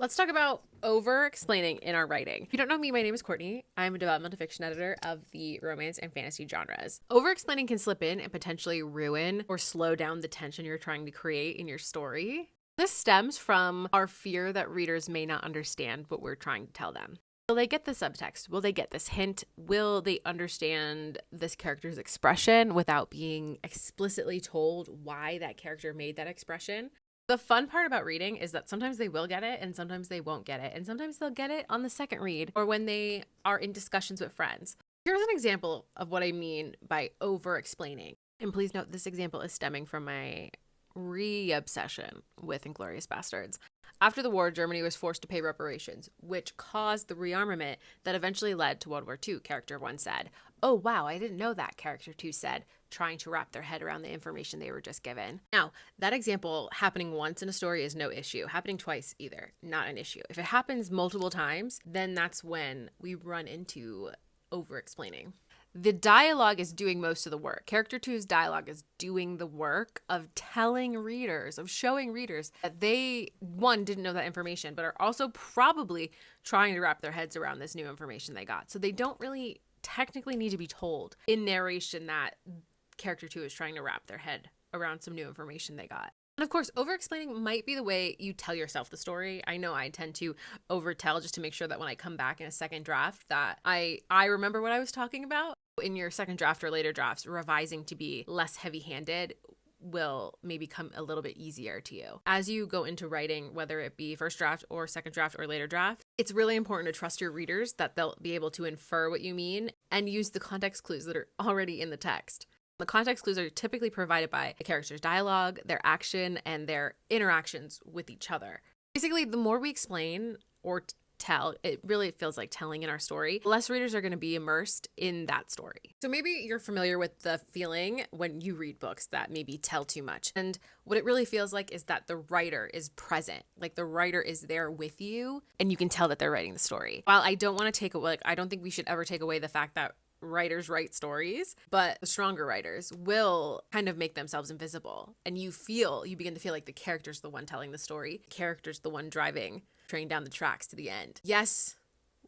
Let's talk about over-explaining in our writing. If you don't know me, my name is Courtney. I'm a developmental fiction editor of the romance and fantasy genres. Over-explaining can slip in and potentially ruin or slow down the tension you're trying to create in your story. This stems from our fear that readers may not understand what we're trying to tell them. Will they get the subtext? Will they get this hint? Will they understand this character's expression without being explicitly told why that character made that expression? The fun part about reading is that sometimes they will get it and sometimes they won't get it. And sometimes they'll get it on the second read or when they are in discussions with friends. Here's an example of what I mean by over-explaining. And please note, this example is stemming from my re-obsession with Inglourious Basterds. After the war, Germany was forced to pay reparations, which caused the rearmament that eventually led to World War II, character 1 said. Oh, wow, I didn't know that, character 2 said, trying to wrap their head around the information they were just given. Now, that example happening once in a story is no issue. Happening twice, either, not an issue. If it happens multiple times, then that's when we run into over-explaining. The dialogue is doing most of the work. Character 2's dialogue is doing the work of telling readers, of showing readers that they, one, didn't know that information, but are also probably trying to wrap their heads around this new information they got. So they don't really technically need to be told in narration that character 2 is trying to wrap their head around some new information they got. And of course, over-explaining might be the way you tell yourself the story. I know I tend to overtell just to make sure that when I come back in a second draft that I remember what I was talking about. In your second draft or later drafts, revising to be less heavy-handed will maybe come a little bit easier to you. As you go into writing, whether it be first draft or second draft or later draft, it's really important to trust your readers that they'll be able to infer what you mean and use the context clues that are already in the text. The context clues are typically provided by a character's dialogue, their action, and their interactions with each other. Basically, the more we explain or tell, it really feels like telling in our story, less readers are going to be immersed in that story. So maybe you're familiar with the feeling when you read books that maybe tell too much. And what it really feels like is that the writer is present. Like the writer is there with you and you can tell that they're writing the story. While I don't want to take away, I don't think we should ever take away the fact that writers write stories, but the stronger writers will kind of make themselves invisible. And you begin to feel like the character's the one telling the story. The character's the one driving train down the tracks to the end. Yes,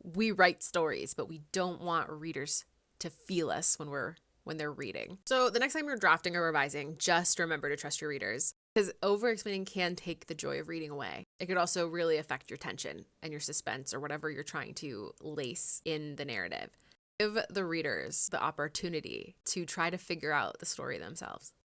we write stories, but we don't want readers to feel us when they're reading. So the next time you're drafting or revising, just remember to trust your readers, because over-explaining can take the joy of reading away. It could also really affect your tension and your suspense or whatever you're trying to lace in the narrative. Give the readers the opportunity to try to figure out the story themselves.